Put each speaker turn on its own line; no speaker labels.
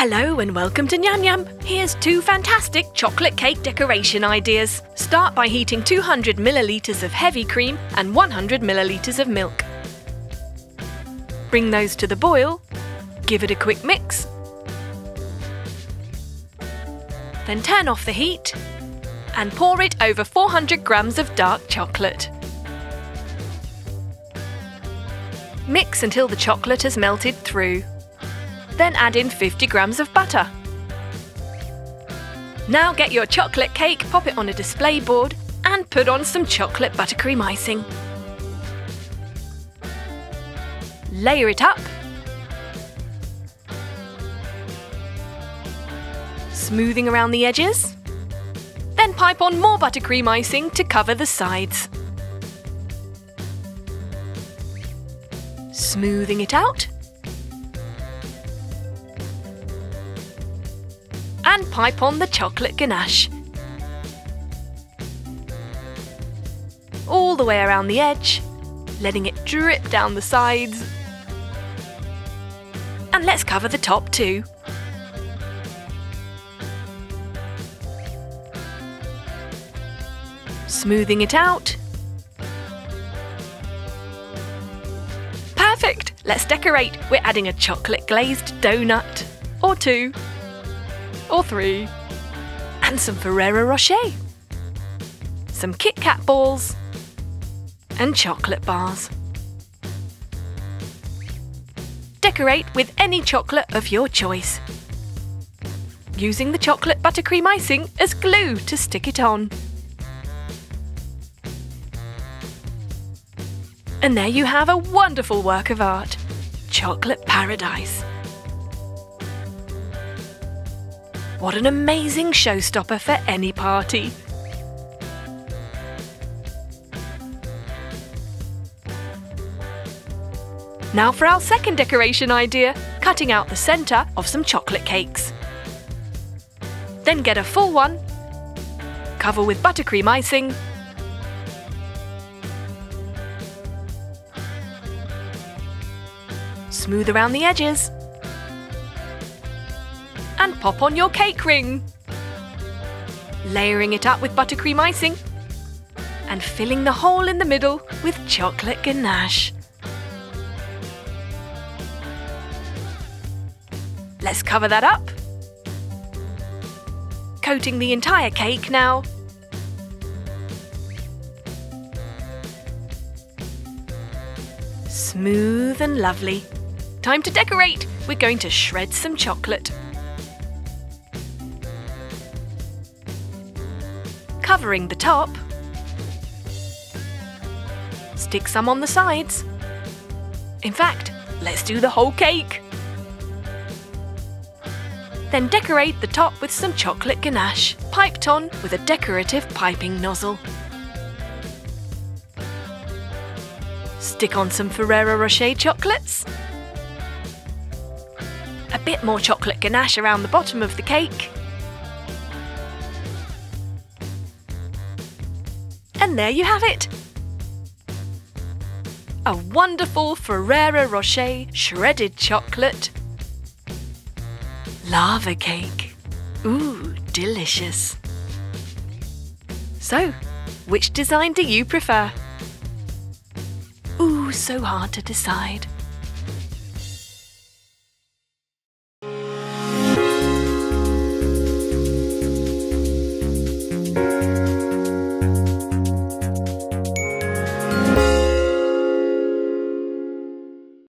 Hello and welcome to Nyam Nyam. Here's 2 fantastic chocolate cake decoration ideas. Start by heating 200 millilitres of heavy cream and 100 millilitres of milk. Bring those to the boil, give it a quick mix, then turn off the heat and pour it over 400 grams of dark chocolate. Mix until the chocolate has melted through. Then add in 50 grams of butter. Now get your chocolate cake, pop it on a display board and put on some chocolate buttercream icing. Layer it up. Smoothing around the edges. Then pipe on more buttercream icing to cover the sides. Smoothing it out. And pipe on the chocolate ganache. All the way around the edge, letting it drip down the sides. And let's cover the top too. Smoothing it out. Perfect! Let's decorate. We're adding a chocolate glazed donut, or 2. Or 3, and some Ferrero Rocher, some Kit Kat balls, and chocolate bars. Decorate with any chocolate of your choice, using the chocolate buttercream icing as glue to stick it on. And there you have a wonderful work of art, chocolate paradise. What an amazing showstopper for any party! Now for our second decoration idea, cutting out the centre of some chocolate cakes. Then get a full one, cover with buttercream icing, smooth around the edges, and pop on your cake ring. Layering it up with buttercream icing and filling the hole in the middle with chocolate ganache. Let's cover that up. Coating the entire cake now. Smooth and lovely. Time to decorate. We're going to shred some chocolate. Covering the top. Stick some on the sides. In fact, let's do the whole cake. Then decorate the top with some chocolate ganache, piped on with a decorative piping nozzle. Stick on some Ferrero Rocher chocolates. A bit more chocolate ganache around the bottom of the cake. And there you have it! A wonderful Ferrero Rocher shredded chocolate lava cake. Ooh, delicious! So, which design do you prefer? Ooh, so hard to decide.